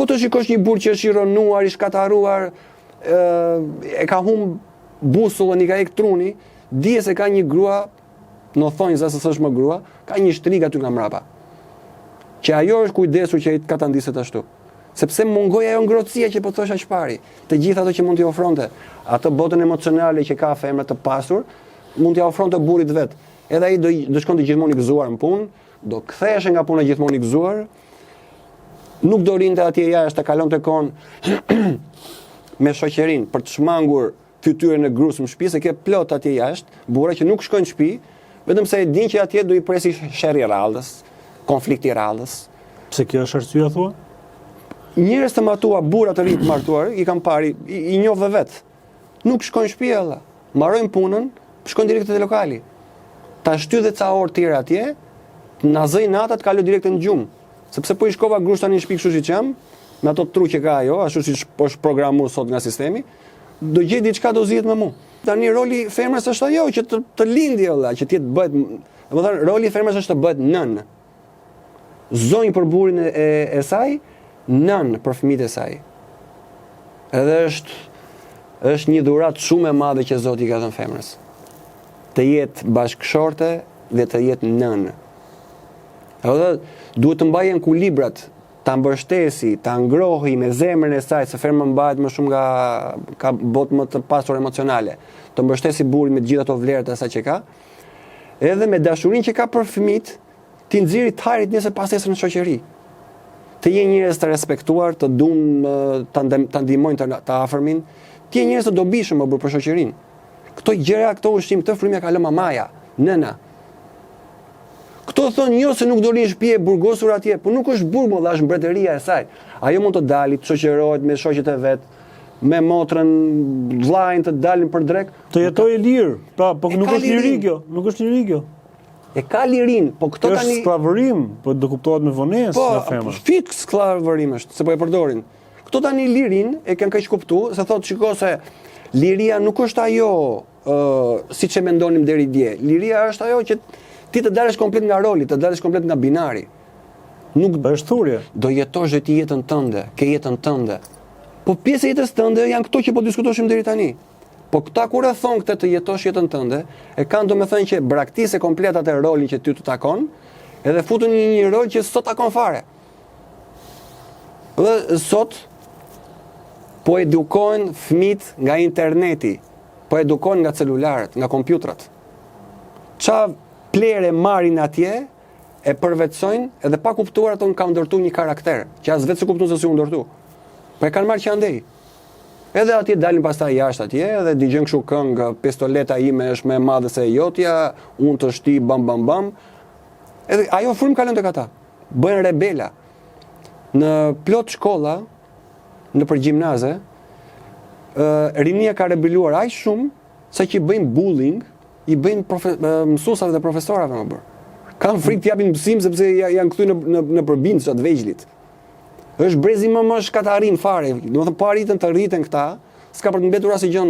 Po të shikosh një burr që është i rënuar, i shkataruar, e ka humb busullën, i ka ek truni, dije se ka një grua, në thonjza se s'është më grua, ka një shtrig aty nga mrapa. Që ajo është kujdesur që ai ka ta ndiset ashtu. Sepse mungoi ajo ngrohtësia që po thosha çpari, të gjithë ato që mund t'i ofronte, atë botën emocionale që ka femra të pasur, mund t'i ofronte burrit vet. Edhe ai do shkonte gjithmonë i gëzuar në punë, do ktheheshe nga puna gjithmonë i gëzuar, nuk do rinte atje jashtë, të kalonte kohën me shoqërinë për të shmangur fytyrën e gruas në shtëpi, se ke plot atje jashtë, burra që nuk shkojnë në shtëpi, vetëm se e din që atje do i presi sherrri i rrallës, konflikti i rrallës. Pse kjo është arsyeja thua? Njerëz të matuar, burra të rinj të martuar, i kam parë, i njoh dhe vet. Nuk shkojnë në shtëpi alla. Mbarojnë punën, shkojnë direkt te lokali. Ta shty dhe ca orë tjera atje, na zëj nata të kaloj direkt në gjumë. Sepse po i shkova gruas tani në shtëpi kështu siç jam, me ato tru që ka ajo, ashtu siç është programuar sot nga sistemi, do gjej diçka do zihet me mua. Tani roli i femrës është ajo që të lindë olla, që ti të bëhet, domethënë roli i femrës është të bëhet nën. Zonjë për burrin e saj, nën për fëmijët e saj. Edhe është një dhuratë shumë e madhe që Zoti ka dhënë femrës. Të jetë bashkëshorte dhe të jetë nën. Edhe duhet të mbajnë ekuilibrat, ta mbështesi, ta ngrohi me zemrën e saj, se femra mbahet më shumë ka botë më të pasur emocionale. Të mbështesi burrin me të gjitha ato vlerat e saj që ka, edhe me dashurinë që ka për fëmijët, ti nxirri të harit nëse pasesën në shoqëri. Të jenë njerëz të respektuar, të duan ta ndihmojnë të afërmin, të jenë njerëz të dobishëm për shoqërinë. Këto gjëra, këto ushqim, të frymë ka lënë mamaja, nëna. Këto thonë jo se nuk do rinë shtëpi e burgosur atje, po nuk është burg, më është mbretëria e saj. Ajo mund të dalë, të shoqërohet me shoqet e vet, me motrën, vllajën të dalin për drek. Të jetojë lirë. Pra, po nuk është liri kjo, nuk është liri kjo. E ka lirin, po këto tani është skllavërim, po do kuptohet me vonesë nga femra. Po, fit skllavërim është, se po e përdorin. Këto tani lirin e kanë kaq kuptuar, se thotë shiko se liria nuk është ajo siç e mendonim deri dje. Liria është ajo që ti të dalësh komplet nga roli, të dalësh komplet nga binari. Nuk është thurje. Do jetosh dhe ti jetën tënde, ke jetën tënde. Po pjesë e jetës tënde janë këto që po diskutoshim deri tani. Po këta kur e thon këtë të jetosh jetën tënde, e kanë domethënë që braktisë komplet atë rolin që ty të takon, edhe futën në një rol që s'o takon fare. Dhe sot po edukohen fëmijët nga interneti, po edukohen nga celularët, nga kompjutrat. Ça plere marrin atje, e përvetsojnë edhe pa kuptuar ato kanë ndërtuar një karakter, që as vetë se kupton se si u ndërtu. Po e kanë marrë që andej. Edhe atje dalin pastaj jashtë atje, edhe dëgjojnë kështu këngë, pistoleta ime është më e madhe se jotja, unë të shti bam bam bam. Edhe ajo frymë kalon tek ata. Bëhen rebela. Në plot shkolla, nëpër gjimnaze, rinia ka rebeluar aq shumë sa që bëjnë bullying, i bëjnë mësuesave dhe profesorave më bër. Kanë frikë të japin mësim sepse janë kthyr në përbind të vegjëlit. Është brezi më shkatarin fare, domethënë pa arritën të rriten këta, s'ka për të mbetur asgjë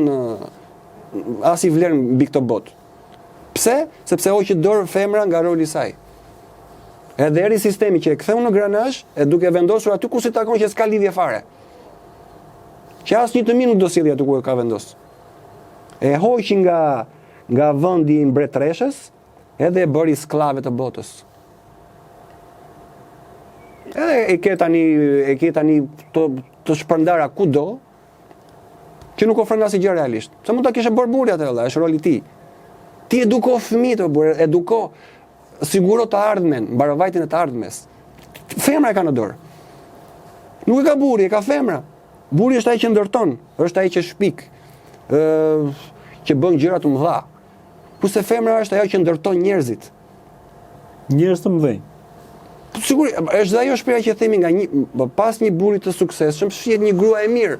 as i vlerë mbi këtë botë. Pse? Sepse hoqet dorë femra nga roli i saj. Edhe eri sistemi që e ktheu në granazh, e duke vendosur aty ku si takon që s'ka lidhje fare. Që asnjë të mirë nuk do sjellë aty ku e ka vendosur. E hoqi nga vendi i mbretreshës, edhe e bëri skllave të botës. Edhe e ke tani të shpërndara kudo që nuk ofron asgjë realisht. Se mund ta kishe bërë burri atë, është roli i tij. Ti eduko fëmijët, eduko, siguro të ardhmen, mbarovajtjen e të ardhmes. Femra e ka në dorë. Nuk e ka burri, e ka femra. Burri është ai që ndërton, është ai që shpik, që bën gjëra të mëdha. Kurse femra është ajo që ndërton njerëzit. Njerëz të mëdhenj. Sigurisht, është dhe ajo shpreha që themi nga pas një burri të suksesshëm, shihet një grua e mirë.